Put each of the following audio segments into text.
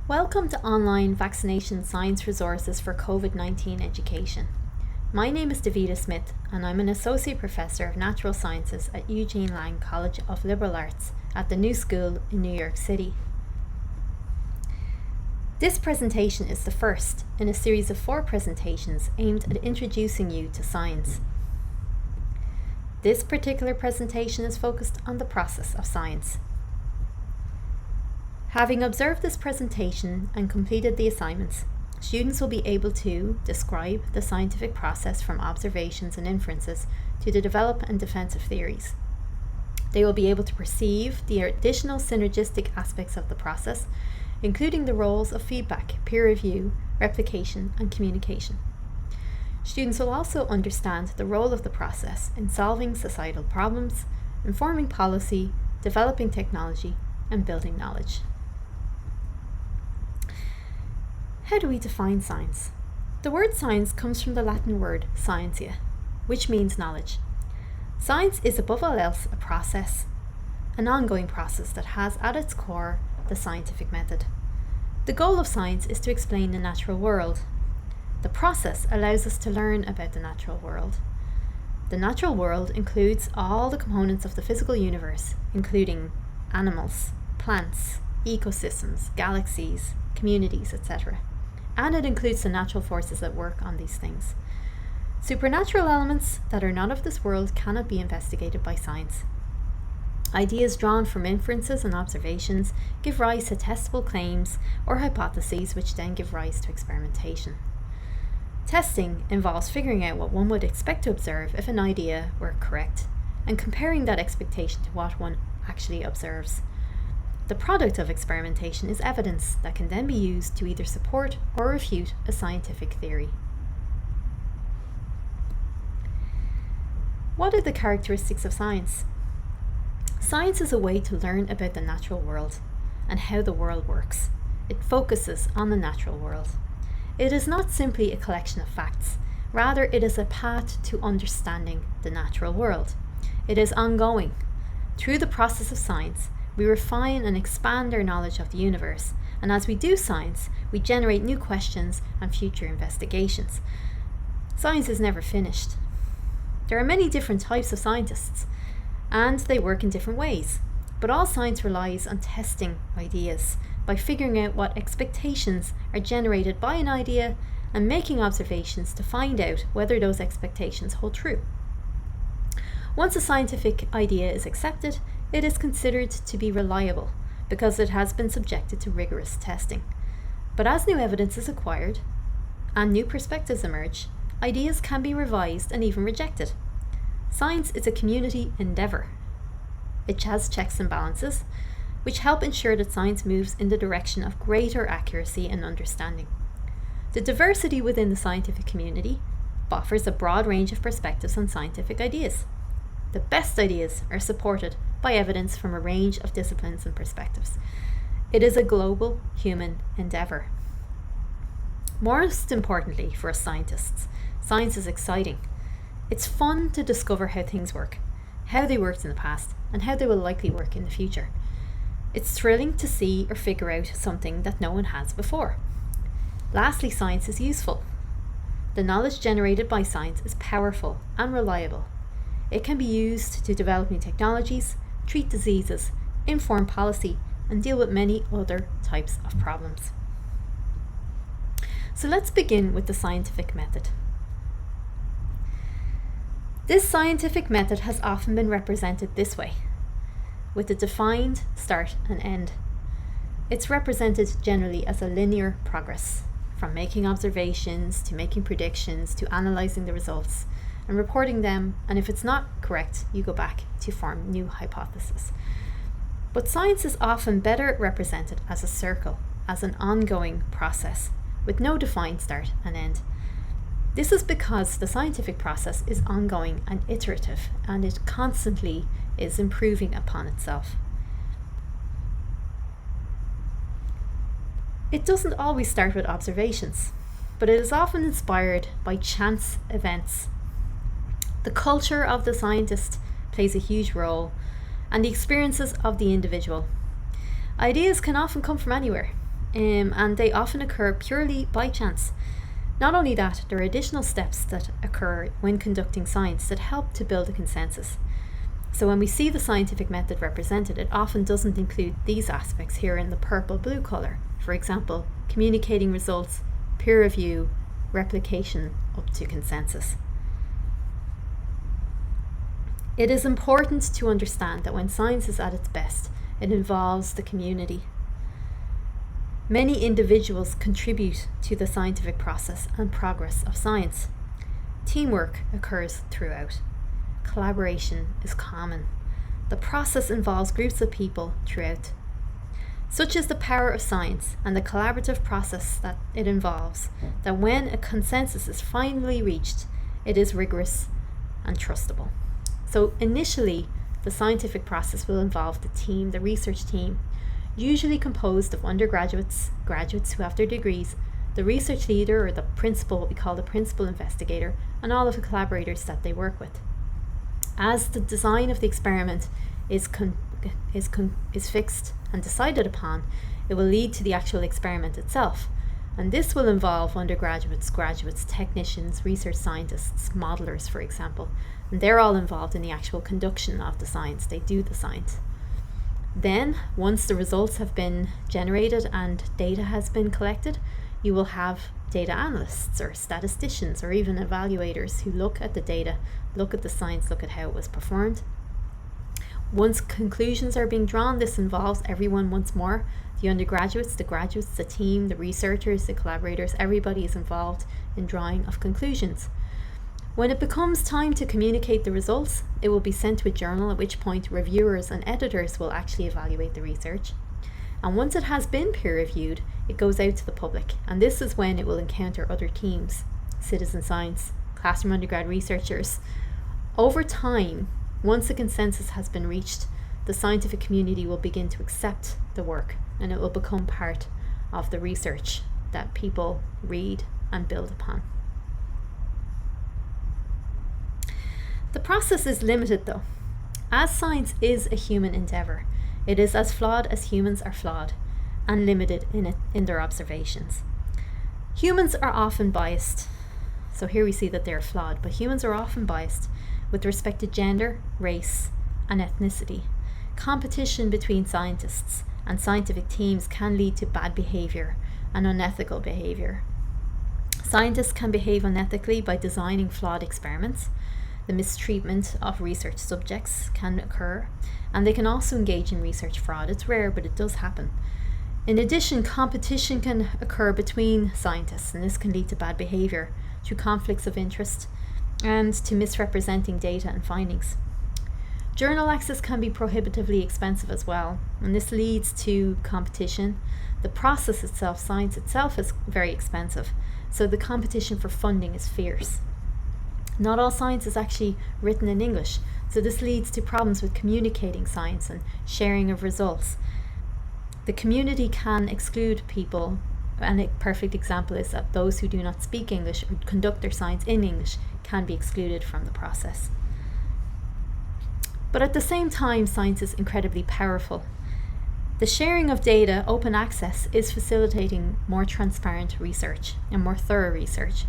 Welcome to online vaccination science resources for COVID-19 education. My name is Davida Smith and I'm an Associate Professor of Natural Sciences at Eugene Lang College of Liberal Arts at the New School in New York City. This presentation is the first in a series of 4 presentations aimed at introducing you to science. This particular presentation is focused on the process of science. Having observed this presentation and completed the assignments, students will be able to describe the scientific process from observations and inferences to the develop and defensive theories. They will be able to perceive the additional synergistic aspects of the process, including the roles of feedback, peer review, replication, and communication. Students will also understand the role of the process in solving societal problems, informing policy, developing technology, and building knowledge. How do we define science? The word science comes from the Latin word scientia, which means knowledge. Science is above all else a process, an ongoing process that has at its core the scientific method. The goal of science is to explain the natural world. The process allows us to learn about the natural world. The natural world includes all the components of the physical universe, including animals, plants, ecosystems, galaxies, communities, etc. And it includes the natural forces that work on these things. Supernatural elements that are not of this world cannot be investigated by science. Ideas drawn from inferences and observations give rise to testable claims or hypotheses, which then give rise to experimentation. Testing involves figuring out what one would expect to observe if an idea were correct, and comparing that expectation to what one actually observes. The product of experimentation is evidence that can then be used to either support or refute a scientific theory. What are the characteristics of science? Science is a way to learn about the natural world and how the world works. It focuses on the natural world. It is not simply a collection of facts, rather it is a path to understanding the natural world. It is ongoing. Through the process of science, we refine and expand our knowledge of the universe, and as we do science, we generate new questions and future investigations. Science is never finished. There are many different types of scientists, and they work in different ways, but all science relies on testing ideas by figuring out what expectations are generated by an idea and making observations to find out whether those expectations hold true. Once a scientific idea is accepted, it is considered to be reliable because it has been subjected to rigorous testing. But as new evidence is acquired and new perspectives emerge, ideas can be revised and even rejected. Science is a community endeavour. It has checks and balances, which help ensure that science moves in the direction of greater accuracy and understanding. The diversity within the scientific community offers a broad range of perspectives on scientific ideas. The best ideas are supported by evidence from a range of disciplines and perspectives. It is a global human endeavour. Most importantly for us scientists, science is exciting. It's fun to discover how things work, how they worked in the past, and how they will likely work in the future. It's thrilling to see or figure out something that no one has before. Lastly, science is useful. The knowledge generated by science is powerful and reliable. It can be used to develop new technologies, treat diseases, inform policy, and deal with many other types of problems. So let's begin with the scientific method. This scientific method has often been represented this way, with a defined start and end. It's represented generally as a linear progress, from making observations to making predictions to analysing the results and reporting them, and if it's not correct, you go back to form new hypotheses. But science is often better represented as a circle, as an ongoing process, with no defined start and end. This is because the scientific process is ongoing and iterative, and it constantly is improving upon itself. It doesn't always start with observations, but it is often inspired by chance events. The culture of the scientist plays a huge role, and the experiences of the individual. Ideas can often come from anywhere. and they often occur purely by chance. Not only that, there are additional steps that occur when conducting science that help to build a consensus. So when we see the scientific method represented, it often doesn't include these aspects here in the purple-blue colour. For example, communicating results, peer review, replication, up to consensus. It is important to understand that when science is at its best, it involves the community. Many individuals contribute to the scientific process and progress of science. Teamwork occurs throughout. Collaboration is common. The process involves groups of people throughout. Such is the power of science and the collaborative process that it involves, that when a consensus is finally reached, it is rigorous and trustable. So initially, the scientific process will involve the team, the research team, usually composed of undergraduates, graduates who have their degrees, the research leader or the principal, what we call the principal investigator, and all of the collaborators that they work with. As the design of the experiment is fixed and decided upon, it will lead to the actual experiment itself. And this will involve undergraduates, graduates, technicians, research scientists, modelers, for example. And they're all involved in the actual conduction of the science. They do the science. Then, once the results have been generated and data has been collected, you will have data analysts or statisticians or even evaluators who look at the data, look at the science, look at how it was performed. Once conclusions are being drawn, this involves everyone once more. The undergraduates, the graduates, the team, the researchers, the collaborators, everybody is involved in drawing of conclusions. When it becomes time to communicate the results, it will be sent to a journal, at which point reviewers and editors will actually evaluate the research. And once it has been peer reviewed, it goes out to the public, and this is when it will encounter other teams, citizen science, classroom undergrad researchers. Over time, once a consensus has been reached, the scientific community will begin to accept the work, and it will become part of the research that people read and build upon. The process is limited though. As science is a human endeavour, it is as flawed as humans are flawed, and limited in their observations. Humans are often biased. So here we see that they're flawed, but humans are often biased with respect to gender, race, and ethnicity. Competition between scientists and scientific teams can lead to bad behaviour and unethical behaviour. Scientists can behave unethically by designing flawed experiments. The mistreatment of research subjects can occur, and they can also engage in research fraud. It's rare, but it does happen. In addition, competition can occur between scientists, and this can lead to bad behaviour through conflicts of interest and to misrepresenting data and findings. Journal access can be prohibitively expensive as well, and this leads to competition. The process itself, science itself, is very expensive, so the competition for funding is fierce. Not all science is actually written in English, so this leads to problems with communicating science and sharing of results. The community can exclude people, and a perfect example is that those who do not speak English or conduct their science in English can be excluded from the process. But at the same time, science is incredibly powerful. The sharing of data, open access, is facilitating more transparent research and more thorough research.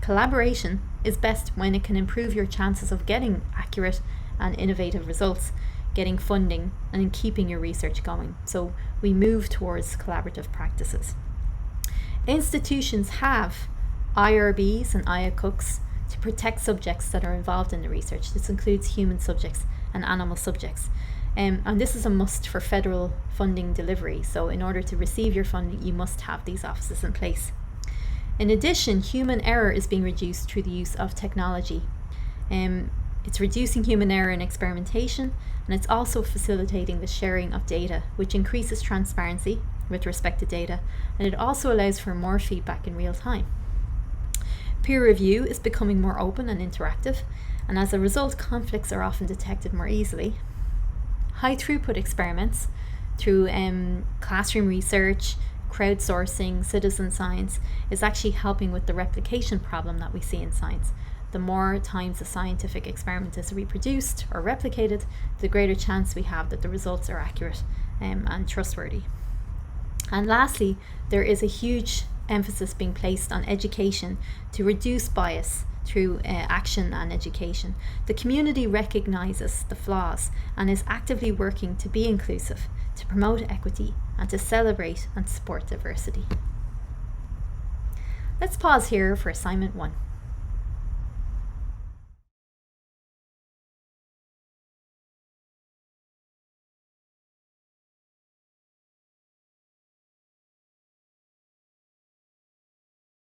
Collaboration is best when it can improve your chances of getting accurate and innovative results, getting funding, and keeping your research going. So we move towards collaborative practices. Institutions have IRBs and IACUCs to protect subjects that are involved in the research. This includes human subjects and animal subjects. And this is a must for federal funding delivery. So in order to receive your funding, you must have these offices in place. In addition, human error is being reduced through the use of technology. It's reducing human error in experimentation, and it's also facilitating the sharing of data, which increases transparency with respect to data, and it also allows for more feedback in real time. Peer review is becoming more open and interactive, and as a result, conflicts are often detected more easily. High throughput experiments through classroom research, crowdsourcing, citizen science is actually helping with the replication problem that we see in science. The more times a scientific experiment is reproduced or replicated, the greater chance we have that the results are accurate and trustworthy. And lastly, there is a huge emphasis being placed on education to reduce bias through action and education. The community recognises the flaws and is actively working to be inclusive, to promote equity, and to celebrate and support diversity. Let's pause here for assignment 1.